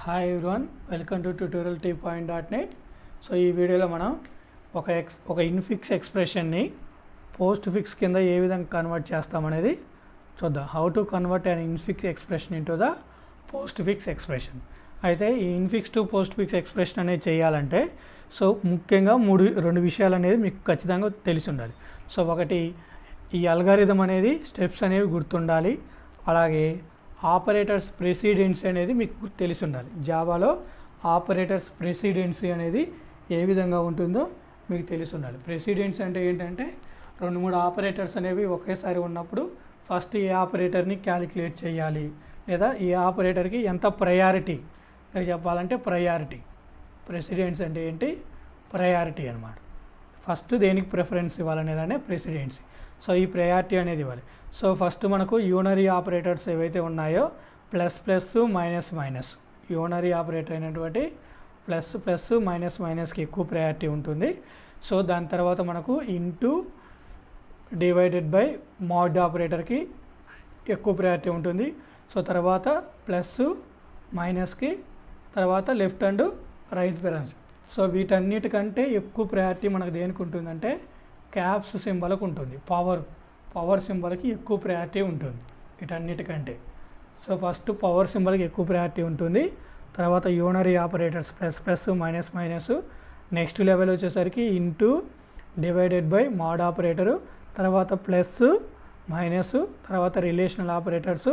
Hi everyone, welcome to tutorial t-point.net. So ఈ వీడియోలో మనం ఒక ఇన్ఫిక్స్ ఎక్స్ప్రెషన్ని పోస్ట్ ఫిక్స్ కింద ఏ విధంగా కన్వర్ట్ చేస్తామనేది చూద్దాం. How to convert an infix expression into the post fix expression. అయితే ఈ infix to post fix expression అనేది చేయాలంటే సో ముఖ్యంగా రెండు విషయాలు అనేది మీకు ఖచ్చితంగా తెలిసి ఉండాలి. సో ఒకటి, ఈ అల్గారిథం అనేది స్టెప్స్ అనేవి గుర్తుండాలి. అలాగే ఆపరేటర్స్ ప్రెసిడెన్సీ అనేది మీకు తెలిసి ఉండాలి. జావాలో ఆపరేటర్స్ ప్రెసిడెన్సీ అనేది ఏ విధంగా ఉంటుందో మీకు తెలిసి ఉండాలి. ప్రెసిడెన్సీ అంటే ఏంటంటే 2-3 ఆపరేటర్స్ అనేవి ఒకేసారి ఉన్నప్పుడు ఫస్ట్ ఏ ఆపరేటర్ని క్యాలిక్యులేట్ చేయాలి, లేదా ఏ ఆపరేటర్కి ఎంత ప్రయారిటీ చెప్పాలంటే ప్రయారిటీ. ప్రెసిడెన్సీ అంటే ఏంటి? ప్రయారిటీ అనమాట. ఫస్ట్ దేనికి ప్రిఫరెన్స్ ఇవ్వాలనేదాన్ని ప్రెసిడెన్సీ. సో ఈ ప్రయారిటీ అనేది ఇవ్వాలి. సో ఫస్ట్ మనకు యూనరీ ఆపరేటర్స్ ఏవైతే ఉన్నాయో plus plus minus minus, unary operator అయినటువంటి ప్లస్ ప్లస్ మైనస్ మైనస్కి ఎక్కువ ప్రయారిటీ ఉంటుంది. సో దాని తర్వాత మనకు ఇంటూ డివైడెడ్ బై మోడ్ ఆపరేటర్కి ఎక్కువ ప్రయారిటీ ఉంటుంది. సో తర్వాత ప్లస్ మైనస్కి తర్వాత left and right parens. So వీటన్నిటికంటే ఎక్కువ ప్రయారిటీ మనకు దేనికి ఉంటుందంటే క్యాప్స్ సింబల్కి ఉంటుంది. పవర్ సింబల్కి ఎక్కువ ప్రయారిటీ ఉంటుంది వీటన్నిటికంటే. సో ఫస్ట్ పవర్ సింబల్కి ఎక్కువ ప్రయారిటీ ఉంటుంది, తర్వాత unary operators plus plus minus minus, next level వచ్చేసరికి into divided by mod operator, తర్వాత ప్లస్ మైనస్, తర్వాత రిలేషనల్ ఆపరేటర్స్.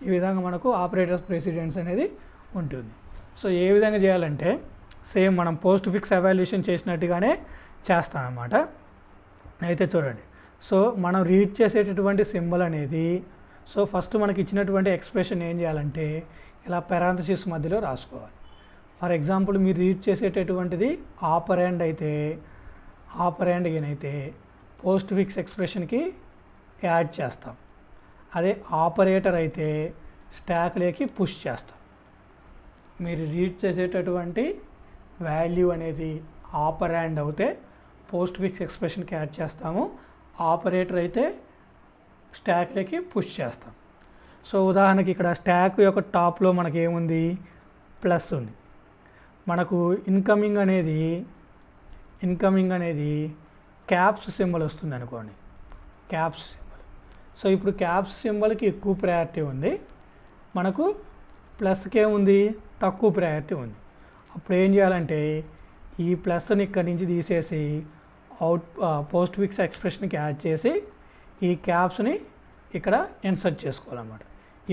ఈ విధంగా మనకు ఆపరేటర్స్ ప్రెసిడెన్స్ అనేది ఉంటుంది. సో ఏ విధంగా చేయాలంటే సేమ్ మనం పోస్ట్ ఫిక్స్ ఎవాల్యుయేషన్ చేసినట్టుగానే చేస్తామన్నమాట. అయితే చూడండి, సో మనం రీడ్ చేసేటటువంటి సింబల్ అనేది సో ఫస్ట్ మనకి ఇచ్చినటువంటి ఎక్స్ప్రెషన్ ఏం చేయాలంటే ఇలా పెరాంథసిస్ మధ్యలో రాసుకోవాలి. ఫర్ ఎగ్జాంపుల్ మీరు రీడ్ చేసేటటువంటిది ఆపరాండ్ అయితే పోస్ట్ ఫిక్స్ ఎక్స్ప్రెషన్కి యాడ్ చేస్తాం. అదే ఆపరేటర్ అయితే స్టాక్లోకి పుష్ చేస్తాం. మీరు రీడ్ చేసేటటువంటి వాల్యూ అనేది ఆపరాండ్ అయితే పోస్ట్ ఫిక్స్ ఎక్స్ప్రెషన్కి యాడ్ చేస్తాము, ఆపరేటర్ అయితే స్టాక్లోకి పుష్ చేస్తాం. సో ఉదాహరణకి ఇక్కడ స్టాక్ యొక్క టాప్లో మనకి ఏముంది? ప్లస్ ఉంది. మనకు ఇన్కమింగ్ అనేది క్యాప్స్ సింబల్ వస్తుంది అనుకోండి, క్యాప్స్ సింబల్. సో ఇప్పుడు క్యాప్స్ సింబల్కి ఎక్కువ ప్రయారిటీ ఉంది, మనకు ప్లస్కి ఏముంది? తక్కువ ప్రయారిటీ ఉంది. అప్పుడు ఏం చేయాలంటే ఈ ప్లస్ని ఇక్కడి నుంచి తీసేసి పోస్ట్ ఫిక్స్ ఎక్స్ప్రెషన్కి యాడ్ చేసి ఈ క్యాప్స్ని ఇక్కడ ఇన్సర్ట్ చేసుకోవాలన్నమాట.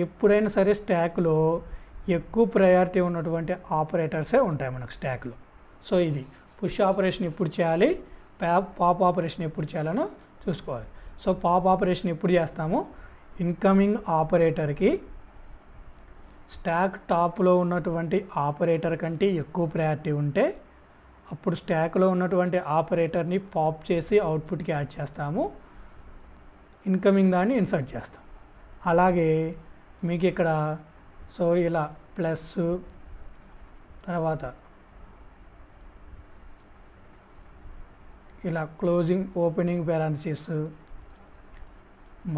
ఎప్పుడైనా సరే స్టాక్లో ఎక్కువ ప్రయారిటీ ఉన్నటువంటి ఆపరేటర్సే ఉంటాయి మనకు స్టాక్లో. సో ఇది పుష్ ఆపరేషన్ ఎప్పుడు చేయాలి, పాప్ ఆపరేషన్ ఎప్పుడు చేయాలనో చూసుకోవాలి. సో పాప్ ఆపరేషన్ ఎప్పుడు చేస్తాము? ఇన్కమింగ్ ఆపరేటర్కి స్టాక్ టాప్లో ఉన్నటువంటి ఆపరేటర్ కంటే ఎక్కువ ప్రయారిటీ ఉంటే అప్పుడు స్టాక్లో ఉన్నటువంటి ఆపరేటర్ని పాప్ చేసి అవుట్పుట్కి యాడ్ చేస్తాము, ఇన్కమింగ్ దాన్ని ఇన్సర్ట్ చేస్తాం. అలాగే మీకు ఇక్కడ సో ఇలా ప్లస్, తర్వాత ఇలా క్లోజింగ్ ఓపెనింగ్ పారాంథసిస్,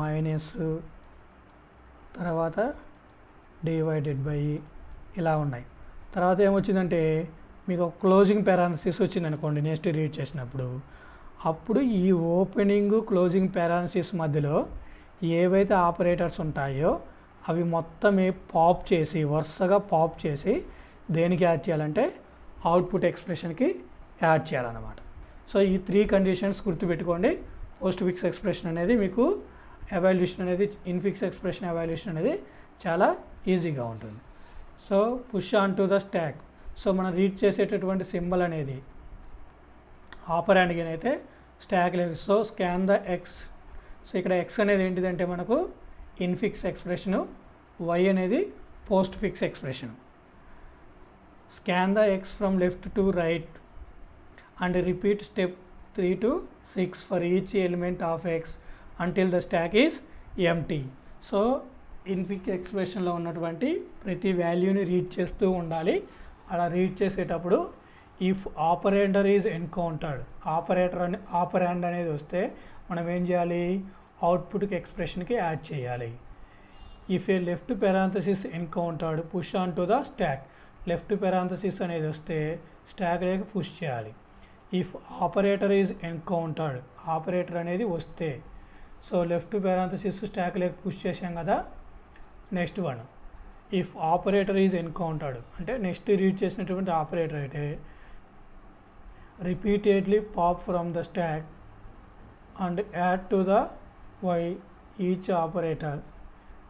మైనస్, తర్వాత డివైడెడ్ బై ఇలా ఉన్నాయి. తర్వాత ఏమొచ్చిందంటే మీకు ఒక క్లోజింగ్ పారాంథసిస్ వచ్చింది అనుకోండి నెక్స్ట్ రీడ్ చేసినప్పుడు, అప్పుడు ఈ ఓపెనింగ్ క్లోజింగ్ పారాంథసిస్ మధ్యలో ఏవైతే ఆపరేటర్స్ ఉంటాయో అవి మొత్తం వరుసగా పాప్ చేసి దేనికి యాడ్ చేయాలంటే అవుట్పుట్ ఎక్స్ప్రెషన్కి యాడ్ చేయాలన్నమాట. సో ఈ 3 కండిషన్స్ గుర్తుపెట్టుకోండి. పోస్ట్ ఫిక్స్ ఎక్స్ప్రెషన్ అనేది మీకు ఎవాల్యుయేషన్ అనేది ఇన్ఫిక్స్ ఎక్స్ప్రెషన్ ఎవాల్యుయేషన్ అనేది చాలా ఈజీగా ఉంటుంది. So push on to the stack. So మనం రీడ్ చేసేటటువంటి సింబల్ అనేది ఆపరాండ్కి అయితే స్టాక్ లేదు. So scan the X. So ఇక్కడ ఎక్స్ అనేది ఏంటిదంటే మనకు ఇన్ఫిక్స్ ఎక్స్ప్రెషను, వై అనేది postfix expression. Scan the X from left to right and repeat step 3 to 6 for each element of X until the stack is empty. So infix ఎక్స్ప్రెషన్లో ఉన్నటువంటి ప్రతి వాల్యూని read చేస్తూ ఉండాలి. అలా రీడ్ చేసేటప్పుడు if operator is encountered, operand అనేది వస్తే మనం ఏం చేయాలి? అవుట్పుట్కి ఎక్స్ప్రెషన్కి యాడ్ చేయాలి. If A left parenthesis encountered push on to the stock. Left parenthesis అనేది వస్తే స్టాక్ లేక పుష్ చేయాలి. If operator is encountered, operator అనేది వస్తే, సో లెఫ్ట్ పెరాంథసిస్ స్టాక్ లేక పుష్ చేసాం కదా. Next one, if operator is encountered అంటే నెక్స్ట్ రీడ్ చేసినటువంటి ఆపరేటర్ అయితే repeatedly pop from the stock and add to the why each operator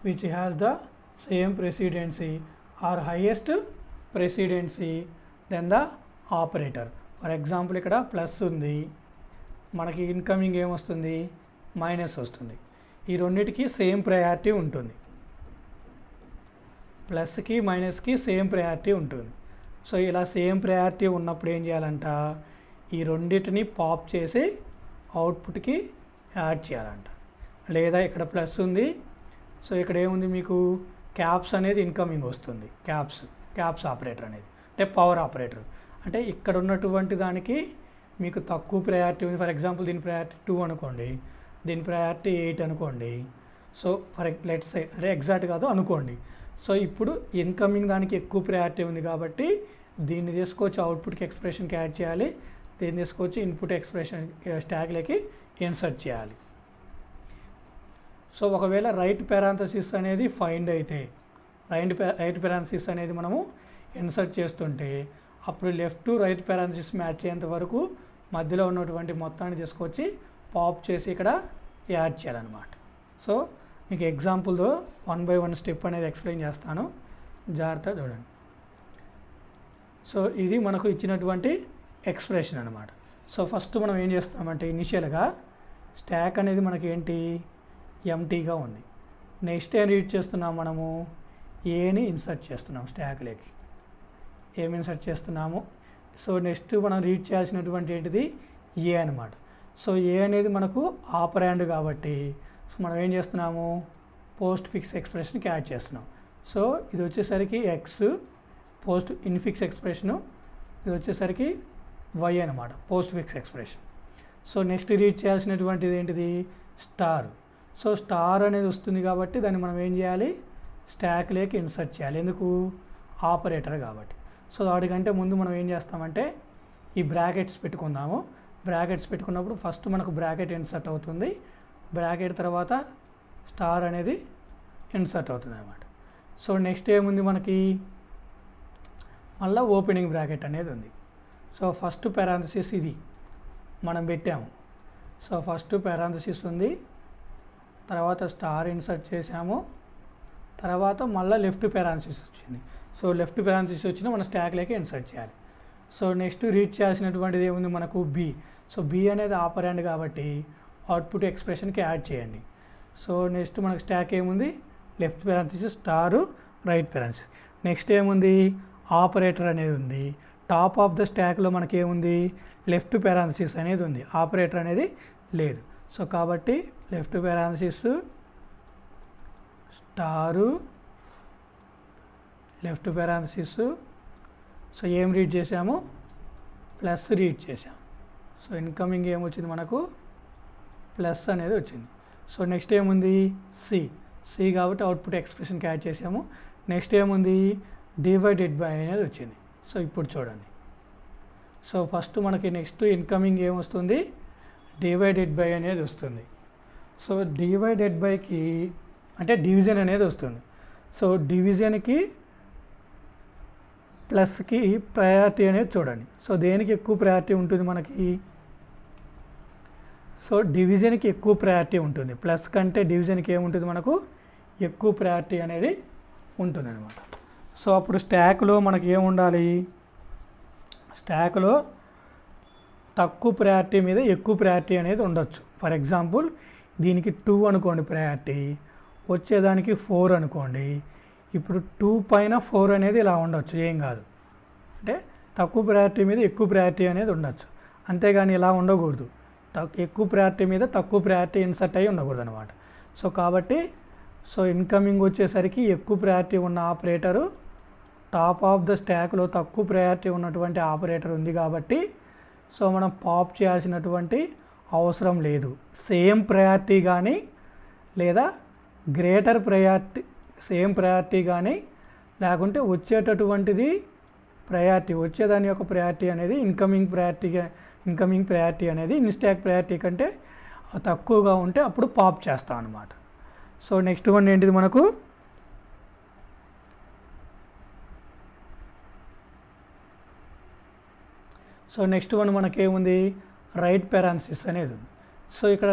which has the same precedence or highest precedence then the operator. For example ఇక్కడ plus ఉంది, మనకి incoming ఏమొస్తుంది, minus వస్తుంది. ఈ రెండింటికి same priority ఉంటుంది, ప్లస్కి మైనస్కి same priority ఉంటుంది. So ఇలా సేమ్ ప్రయారిటీ ఉన్నప్పుడు ఏం చేయాలంట, ఈ రెండింటిని పాప్ చేసి అవుట్పుట్కి యాడ్ చేయాలంట. లేదా ఇక్కడ ప్లస్ ఉంది, సో ఇక్కడ ఏముంది మీకు క్యాప్స్ అనేది ఇన్కమింగ్ వస్తుంది, క్యాప్స్ ఆపరేటర్ అనేది అంటే పవర్ ఆపరేటర్. అంటే ఇక్కడ ఉన్నటువంటి దానికి మీకు తక్కువ ప్రయారిటీ ఉంది. ఫర్ ఎగ్జాంపుల్ దీని ప్రయారిటీ 2 అనుకోండి, దీని ప్రయారిటీ 8 అనుకోండి. సో లెట్స్ సే అంటే ఎగ్జాక్ట్ కాదు అనుకోండి. సో ఇప్పుడు ఇన్కమింగ్ దానికి ఎక్కువ ప్రయారిటీ ఉంది కాబట్టి దీన్ని తీసుకొచ్చి అవుట్పుట్కి ఎక్స్ప్రెషన్కి యాడ్ చేయాలి, దీన్ని తీసుకొచ్చి ఇన్పుట్ ఎక్స్ప్రెషన్ స్టాక్లోకి ఇన్సర్ట్ చేయాలి. సో ఒకవేళ రైట్ పెరాంథసిస్ అనేది ఫైండ్ అయితే, రైట్ పెరాంథసిస్ అనేది మనము ఇన్సర్ట్ చేస్తుంటే అప్పుడు లెఫ్ట్ రైట్ పెరాంథసిస్ మ్యాచ్ అయ్యేంత వరకు మధ్యలో ఉన్నటువంటి మొత్తాన్ని తీసుకొచ్చి పాప్ చేసి ఇక్కడ యాడ్ చేయాలన్నమాట. సో మీకు ఎగ్జాంపుల్తో 1 by 1 స్టెప్ అనేది ఎక్స్ప్లెయిన్ చేస్తాను, జాగ్రత్తగా చూడండి. సో ఇది మనకు ఇచ్చినటువంటి ఎక్స్ప్రెషన్ అనమాట. సో ఫస్ట్ మనం ఏం చేస్తామంటే ఇనిషియల్గా స్టాక్ అనేది మనకి ఏంటి, ఎంటీగా ఉంది. నెక్స్ట్ ఏం రీడ్ చేస్తున్నాం, మనము ఏని ఇన్సర్ట్ చేస్తున్నాం స్టాక్లోకి. ఏమి ఇన్సర్ట్ చేస్తున్నాము, సో నెక్స్ట్ మనం రీడ్ చేయాల్సినటువంటి ఏంటిది ఏ అనమాట. సో ఏ అనేది మనకు ఆపరాండ్ కాబట్టి సో మనం ఏం చేస్తున్నాము, పోస్ట్ ఫిక్స్ ఎక్స్ప్రెషన్కి యాడ్ చేస్తున్నాం. సో ఇది వచ్చేసరికి ఎక్స్ పోస్ట్ ఇన్ఫిక్స్ ఎక్స్ప్రెషను, ఇది వచ్చేసరికి వై అనమాట postfix expression. So next read చేయాల్సినటువంటిది ఏంటిది, స్టార్. సో స్టార్ అనేది వస్తుంది కాబట్టి దాన్ని మనం ఏం చేయాలి, స్టాక్లోకి ఇన్సర్ట్ చేయాలి. ఎందుకు, ఆపరేటర్ కాబట్టి. సో వాటికంటే ముందు మనం ఏం చేస్తామంటే ఈ బ్రాకెట్స్ పెట్టుకుందాము. బ్రాకెట్స్ పెట్టుకున్నప్పుడు ఫస్ట్ మనకు బ్రాకెట్ ఇన్సర్ట్ అవుతుంది, బ్రాకెట్ తర్వాత స్టార్ అనేది ఇన్సర్ట్ అవుతుంది అన్నమాట. సో నెక్స్ట్ ఏముంది మనకి, మళ్ళీ ఓపెనింగ్ బ్రాకెట్ అనేది ఉంది. సో ఫస్ట్ పెరాంథసిస్ ఇది మనం పెట్టాము. సో ఫస్ట్ పెరాంథసిస్ ఉంది, తర్వాత స్టార్ ఇన్సర్ట్ చేసాము, తర్వాత మళ్ళీ లెఫ్ట్ పెరాంథసిస్ వచ్చింది. సో లెఫ్ట్ పెరాంథసిస్ వచ్చినా మన స్టాక్లోకి ఇన్సర్ట్ చేయాలి. సో నెక్స్ట్ రీడ్ చేయాల్సినటువంటిది ఏముంది మనకు బి. సో బి అనేది ఆపరాండ్ కాబట్టి అవుట్పుట్ ఎక్స్ప్రెషన్కి యాడ్ చేయండి. సో నెక్స్ట్ మనకు స్టాక్ ఏముంది, left parenthesis star right parenthesis. Next ఏముంది, ఆపరేటర్ అనేది ఉంది. టాప్ ఆఫ్ ద స్టాక్లో మనకి ఏముంది, లెఫ్ట్ పెరాంథసిస్ అనేది ఉంది, ఆపరేటర్ అనేది లేదు. సో కాబట్టి left parenthesis star left parenthesis. So ఏం రీడ్ చేసాము, ప్లస్ రీడ్ చేసాము. సో ఇన్కమింగ్ ఏమొచ్చింది మనకు, ప్లస్ అనేది వచ్చింది. సో నెక్స్ట్ ఏముంది, సి కాబట్టి అవుట్పుట్ ఎక్స్ప్రెషన్కి యాడ్ చేసాము. నెక్స్ట్ ఏముంది, డివైడెడ్ బై అనేది వచ్చింది. సో ఇప్పుడు చూడండి, సో ఫస్ట్ మనకి నెక్స్ట్ ఇన్కమింగ్ ఏమొస్తుంది, డివైడెడ్ బై అనేది వస్తుంది. సో డివైడెడ్ బైకి అంటే డివిజన్ అనేది వస్తుంది. సో డివిజన్కి ప్లస్కి ప్రయారిటీ అనేది చూడండి. సో దేనికి ఎక్కువ ప్రయారిటీ ఉంటుంది మనకి, సో డివిజన్కి ఎక్కువ ప్రయారిటీ ఉంటుంది. ప్లస్ కంటే డివిజన్కి ఏముంటుంది మనకు, ఎక్కువ ప్రయారిటీ అనేది ఉంటుంది అనమాట. సో అప్పుడు స్టాక్లో మనకి ఏముండాలి, స్టాక్లో తక్కువ ప్రయారిటీ మీద ఎక్కువ ప్రయారిటీ అనేది ఉండొచ్చు. ఫర్ ఎగ్జాంపుల్ దీనికి 2 అనుకోండి ప్రయారిటీ, వచ్చేదానికి 4 అనుకోండి. ఇప్పుడు 2 పైన 4 అనేది ఇలా ఉండొచ్చు, ఏం కాదు. అంటే తక్కువ ప్రయారిటీ మీద ఎక్కువ ప్రయారిటీ అనేది ఉండొచ్చు, అంతేగాని ఇలా ఉండకూడదు. ఎక్కువ ప్రయారిటీ మీద తక్కువ ప్రయారిటీ ఇన్సర్ట్ అయ్యి ఉండకూడదు అనమాట. సో కాబట్టి సో ఇన్కమింగ్ వచ్చేసరికి ఎక్కువ ప్రయారిటీ ఉన్న ఆపరేటరు టాప్ ఆఫ్ ద స్టాక్లో తక్కువ ప్రయారిటీ ఉన్నటువంటి ఆపరేటర్ ఉంది కాబట్టి సో మనం పాప్ చేయాల్సినటువంటి అవసరం లేదు. సేమ్ ప్రయారిటీ కానీ లేదా గ్రేటర్ ప్రయారిటీ, సేమ్ ప్రయారిటీ కానీ లేకుంటే వచ్చేటటువంటిది ప్రయారిటీ, వచ్చేదాని యొక్క ప్రయారిటీ అనేది ఇన్కమింగ్ ప్రయారిటీ అనేది ఇన్స్టాక్ ప్రయారిటీ కంటే తక్కువగా ఉంటే అప్పుడు పాప్ చేస్తాం అన్నమాట. సో నెక్స్ట్ వన్ ఏంటిది మనకు, సో నెక్స్ట్ వన్ మనకేముంది, రైట్ పారాన్సిస్ అనేది ఉంది. సో ఇక్కడ